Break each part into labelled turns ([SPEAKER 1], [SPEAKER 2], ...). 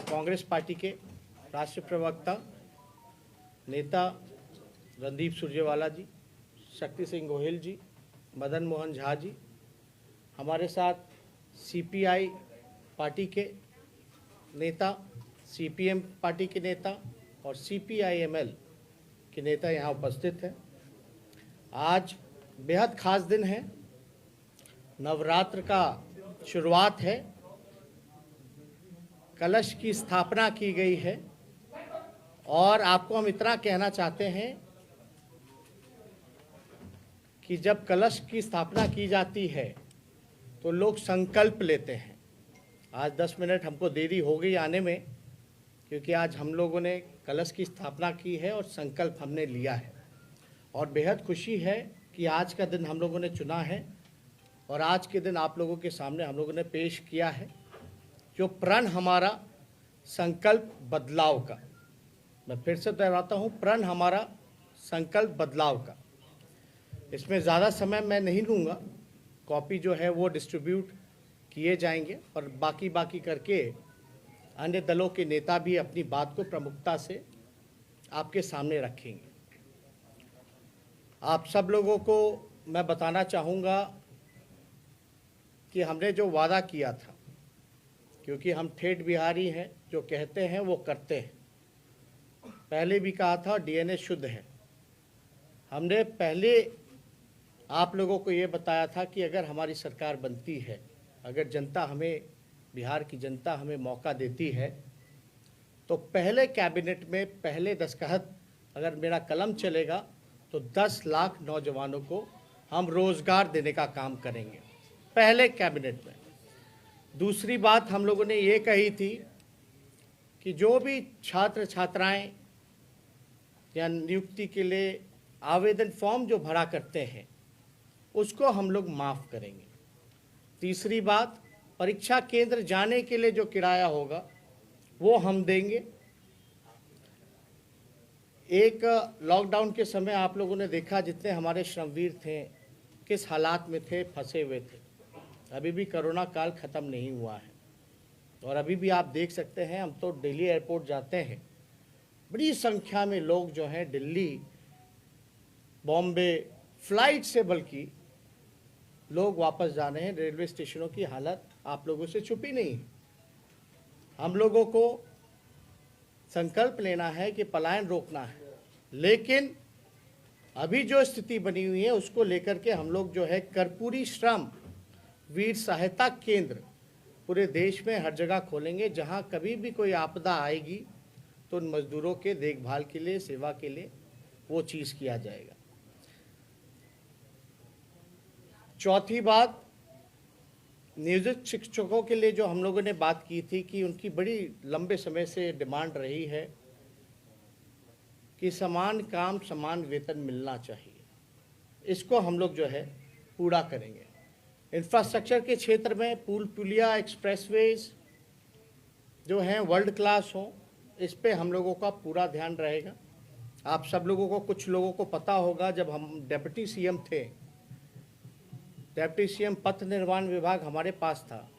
[SPEAKER 1] Congress party के राष्ट्रीय प्रवक्ता नेता रणदीप सुरजेवाला जी, शक्ति सिंह गोहिल जी, मदन मोहन झा जी, हमारे साथ सीपीआई पार्टी के नेता, सीपीएम पार्टी के नेता और सीपीआईएमएल के नेता यहाँ उपस्थित हैं। आज बेहद खास दिन है, नवरात्र का शुरुआत है, कलश की स्थापना की गई है और आपको हम इतना कहना चाहते हैं कि जब कलश की स्थापना की जाती है तो लोग संकल्प लेते हैं। आज 10 मिनट हमको देरी हो गई आने में, क्योंकि आज हम लोगों ने कलश की स्थापना की है और संकल्प हमने लिया है और बेहद खुशी है कि आज का दिन हम लोगों ने चुना है और आज के दिन आप लोगों के सामने हम लोगों ने पेश किया है जो प्रण हमारा संकल्प बदलाव का। मैं फिर से दोहराता हूँ, प्रण हमारा संकल्प बदलाव का। इसमें ज़्यादा समय मैं नहीं लूँगा, कॉपी जो है वो डिस्ट्रीब्यूट किए जाएंगे और बाकी करके अन्य दलों के नेता भी अपनी बात को प्रमुखता से आपके सामने रखेंगे। आप सब लोगों को मैं बताना चाहूँगा कि हमने जो वादा किया था, क्योंकि हम ठेठ बिहारी हैं, जो कहते हैं वो करते हैं। पहले भी कहा था, डीएनए शुद्ध है। हमने पहले आप लोगों को ये बताया था कि अगर हमारी सरकार बनती है, अगर जनता हमें, बिहार की जनता हमें मौका देती है, तो पहले कैबिनेट में पहले दस्तखत अगर मेरा कलम चलेगा तो 10 लाख नौजवानों को हम रोज़गार देने का काम करेंगे, पहले कैबिनेट में। दूसरी बात हम लोगों ने ये कही थी कि जो भी छात्र छात्राएं या नियुक्ति के लिए आवेदन फॉर्म जो भरा करते हैं उसको हम लोग माफ़ करेंगे। तीसरी बात, परीक्षा केंद्र जाने के लिए जो किराया होगा वो हम देंगे। एक लॉकडाउन के समय आप लोगों ने देखा जितने हमारे श्रमवीर थे किस हालात में थे, फंसे हुए थे। अभी भी कोरोना काल ख़त्म नहीं हुआ है और अभी भी आप देख सकते हैं, हम तो दिल्ली एयरपोर्ट जाते हैं, बड़ी संख्या में लोग जो हैं दिल्ली, बॉम्बे फ्लाइट से बल्कि लोग वापस जा रहे हैं। रेलवे स्टेशनों की हालत आप लोगों से छुपी नहीं है। हम लोगों को संकल्प लेना है कि पलायन रोकना है, लेकिन अभी जो स्थिति बनी हुई है उसको लेकर के हम लोग जो है कर्पूरी श्रम वीर सहायता केंद्र पूरे देश में हर जगह खोलेंगे, जहां कभी भी कोई आपदा आएगी तो उन मजदूरों के देखभाल के लिए, सेवा के लिए वो चीज़ किया जाएगा। चौथी बात, नियोजित शिक्षकों के लिए जो हम लोगों ने बात की थी कि उनकी बड़ी लंबे समय से डिमांड रही है कि समान काम समान वेतन मिलना चाहिए, इसको हम लोग जो है पूरा करेंगे। इंफ्रास्ट्रक्चर के क्षेत्र में पुल पुलिया एक्सप्रेसवेज जो हैं वर्ल्ड क्लास हों, इस पे हम लोगों का पूरा ध्यान रहेगा। आप सब लोगों को, कुछ लोगों को पता होगा, जब हम डिप्टी सीएम थे, डिप्टी सीएम पथ निर्माण विभाग हमारे पास था।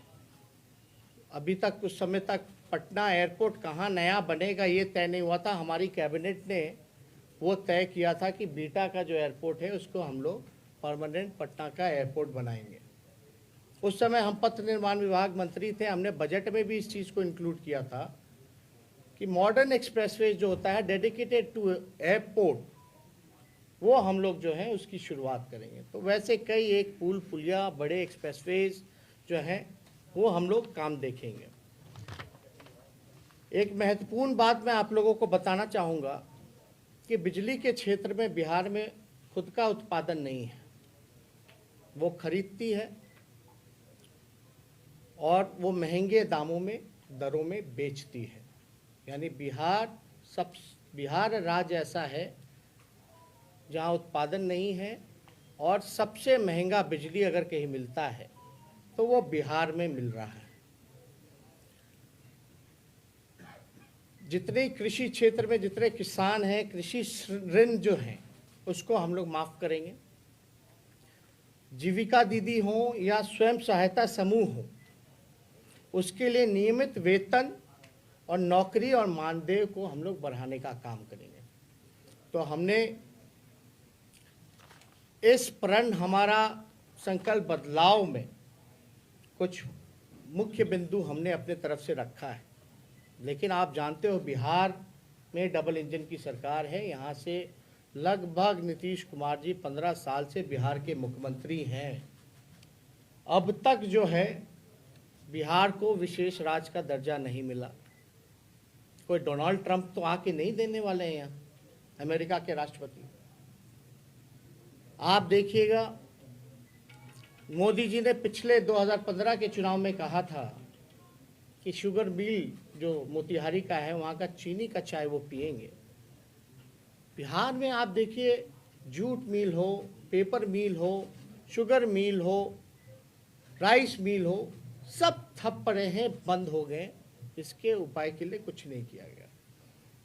[SPEAKER 1] अभी तक कुछ समय तक पटना एयरपोर्ट कहाँ नया बनेगा ये तय नहीं हुआ था। हमारी कैबिनेट ने वो तय किया था कि बीटा का जो एयरपोर्ट है उसको हम लोग परमानेंट पटना का एयरपोर्ट बनाएंगे। उस समय हम पथ निर्माण विभाग मंत्री थे, हमने बजट में भी इस चीज़ को इंक्लूड किया था कि मॉडर्न एक्सप्रेसवे जो होता है डेडिकेटेड टू एयरपोर्ट, वो हम लोग जो है उसकी शुरुआत करेंगे। तो वैसे कई एक पुल पुलिया बड़े एक्सप्रेसवेज जो हैं वो हम लोग काम देखेंगे। एक महत्वपूर्ण बात मैं आप लोगों को बताना चाहूँगा कि बिजली के क्षेत्र में बिहार में खुद का उत्पादन नहीं है, वो खरीदती है और वो महंगे दामों में, दरों में बेचती है। यानी बिहार राज्य ऐसा है जहाँ उत्पादन नहीं है और सबसे महंगा बिजली अगर कहीं मिलता है तो वो बिहार में मिल रहा है। जितने कृषि क्षेत्र में जितने किसान हैं, कृषि ऋण जो हैं उसको हम लोग माफ़ करेंगे। जीविका दीदी हो या स्वयं सहायता समूह हो, उसके लिए नियमित वेतन और नौकरी और मानदेय को हम लोग बढ़ाने का काम करेंगे। तो हमने इस प्रण हमारा संकल्प बदलाव में कुछ मुख्य बिंदु हमने अपने तरफ से रखा है, लेकिन आप जानते हो बिहार में डबल इंजन की सरकार है। यहाँ से लगभग नीतीश कुमार जी 15 साल से बिहार के मुख्यमंत्री हैं। अब तक जो है बिहार को विशेष राज्य का दर्जा नहीं मिला। कोई डोनाल्ड ट्रंप तो आके नहीं देने वाले हैं यहाँ, अमेरिका के राष्ट्रपति। आप देखिएगा, मोदी जी ने पिछले 2015 के चुनाव में कहा था कि शुगर मिल जो मोतिहारी का है वहाँ का चीनी का चाय वो पिएंगे। बिहार में आप देखिए, जूट मिल हो, पेपर मिल हो, शुगर मिल हो, राइस मिल हो, सब ठप पड़े हैं, बंद हो गए। इसके उपाय के लिए कुछ नहीं किया गया,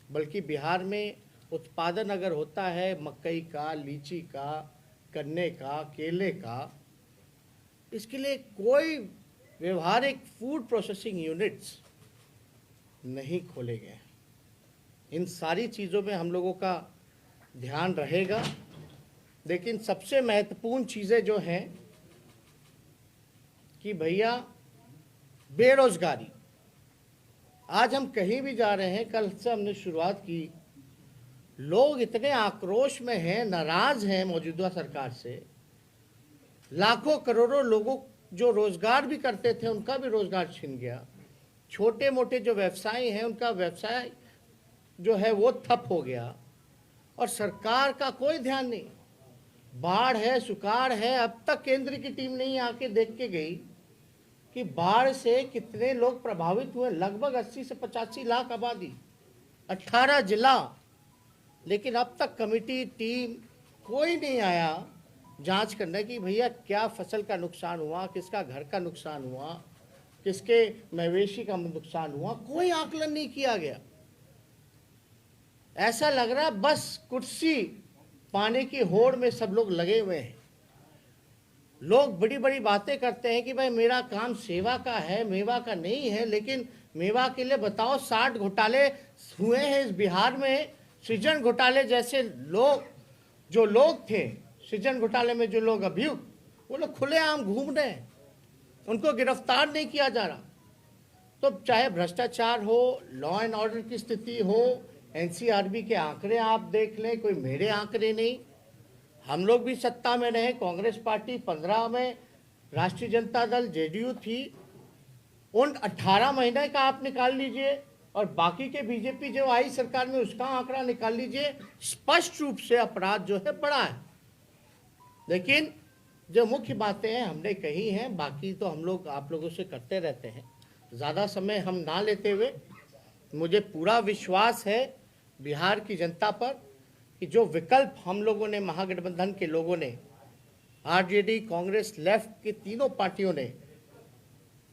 [SPEAKER 1] बल्कि बिहार में उत्पादन अगर होता है मकई का, लीची का, गन्ने का, केले का, इसके लिए कोई व्यवहारिक फूड प्रोसेसिंग यूनिट्स नहीं खोले गए। इन सारी चीज़ों में हम लोगों का ध्यान रहेगा। लेकिन सबसे महत्वपूर्ण चीज़ें जो हैं कि भैया बेरोजगारी, आज हम कहीं भी जा रहे हैं, कल से हमने शुरुआत की, लोग इतने आक्रोश में हैं, नाराज हैं मौजूदा सरकार से। लाखों करोड़ों लोगों जो रोजगार भी करते थे उनका भी रोजगार छिन गया। छोटे मोटे जो व्यवसायी हैं उनका व्यवसाय जो है वो ठप हो गया, और सरकार का कोई ध्यान नहीं। बाढ़ है, सुकाड़ है, अब तक केंद्र की टीम नहीं आके देख के गई कि बाढ़ से कितने लोग प्रभावित हुए। लगभग 80 से 85 लाख आबादी, 18 जिला, लेकिन अब तक कमेटी टीम कोई नहीं आया जांच करने की भैया क्या फसल का नुकसान हुआ, किसका घर का नुकसान हुआ, किसके मवेशी का नुकसान हुआ। कोई आकलन नहीं किया गया। ऐसा लग रहा बस कुर्सी पाने की होड़ में सब लोग लगे हुए हैं। लोग बड़ी बड़ी बातें करते हैं कि भाई मेरा काम सेवा का है, मेवा का नहीं है, लेकिन मेवा के लिए बताओ 60 घोटाले हुए हैं इस बिहार में। सृजन घोटाले जैसे लोग, जो लोग थे सृजन घोटाले में जो लोग अभियुक्त, वो लोग खुलेआम घूम रहे हैं, उनको गिरफ्तार नहीं किया जा रहा। तो चाहे भ्रष्टाचार हो, लॉ एंड ऑर्डर की स्थिति हो, एनसीआरबी के आंकड़े आप देख लें, कोई मेरे आंकड़े नहीं। हम लोग भी सत्ता में रहे, कांग्रेस पार्टी 15 में, राष्ट्रीय जनता दल जेडीयू थी, उन 18 महीने का आप निकाल लीजिए और बाकी के बीजेपी जो आई सरकार में उसका आंकड़ा निकाल लीजिए। स्पष्ट रूप से अपराध जो है बढ़ा है। लेकिन जो मुख्य बातें हैं हमने कही हैं, बाकी तो हम लोग आप लोगों से करते रहते हैं। ज़्यादा समय हम ना लेते हुए, मुझे पूरा विश्वास है बिहार की जनता पर कि जो विकल्प हम लोगों ने, महागठबंधन के लोगों ने, आरजेडी, कांग्रेस, लेफ्ट की तीनों पार्टियों ने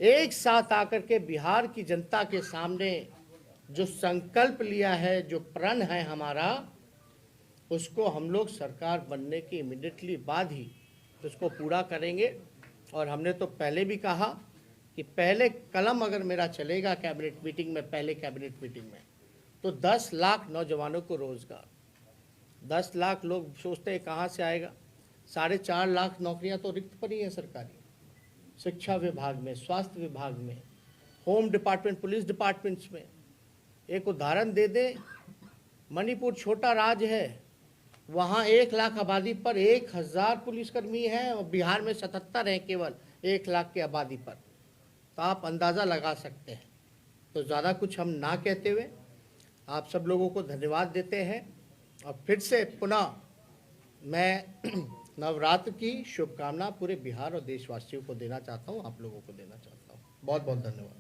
[SPEAKER 1] एक साथ आकर के बिहार की जनता के सामने जो संकल्प लिया है, जो प्रण है हमारा, उसको हम लोग सरकार बनने के इमीडिएटली बाद ही उसको पूरा करेंगे। और हमने तो पहले भी कहा कि पहले कलम अगर मेरा चलेगा कैबिनेट मीटिंग में, पहले कैबिनेट मीटिंग में, तो 10 लाख नौजवानों को रोजगार। 10 लाख लोग सोचते हैं कहाँ से आएगा, 4.5 लाख नौकरियां तो रिक्त पड़ी हैं सरकारी, शिक्षा विभाग में, स्वास्थ्य विभाग में, होम डिपार्टमेंट, पुलिस डिपार्टमेंट्स में। एक उदाहरण दे दें, मणिपुर छोटा राज्य है, वहाँ 1 लाख आबादी पर 1000 पुलिसकर्मी हैं, और बिहार में 77 हैं केवल 1 लाख की आबादी पर। तो आप अंदाज़ा लगा सकते हैं। तो ज़्यादा कुछ हम ना कहते हुए आप सब लोगों को धन्यवाद देते हैं, और फिर से पुनः मैं नवरात्र की शुभकामना पूरे बिहार और देशवासियों को देना चाहता हूँ, आप लोगों को देना चाहता हूँ। बहुत बहुत धन्यवाद।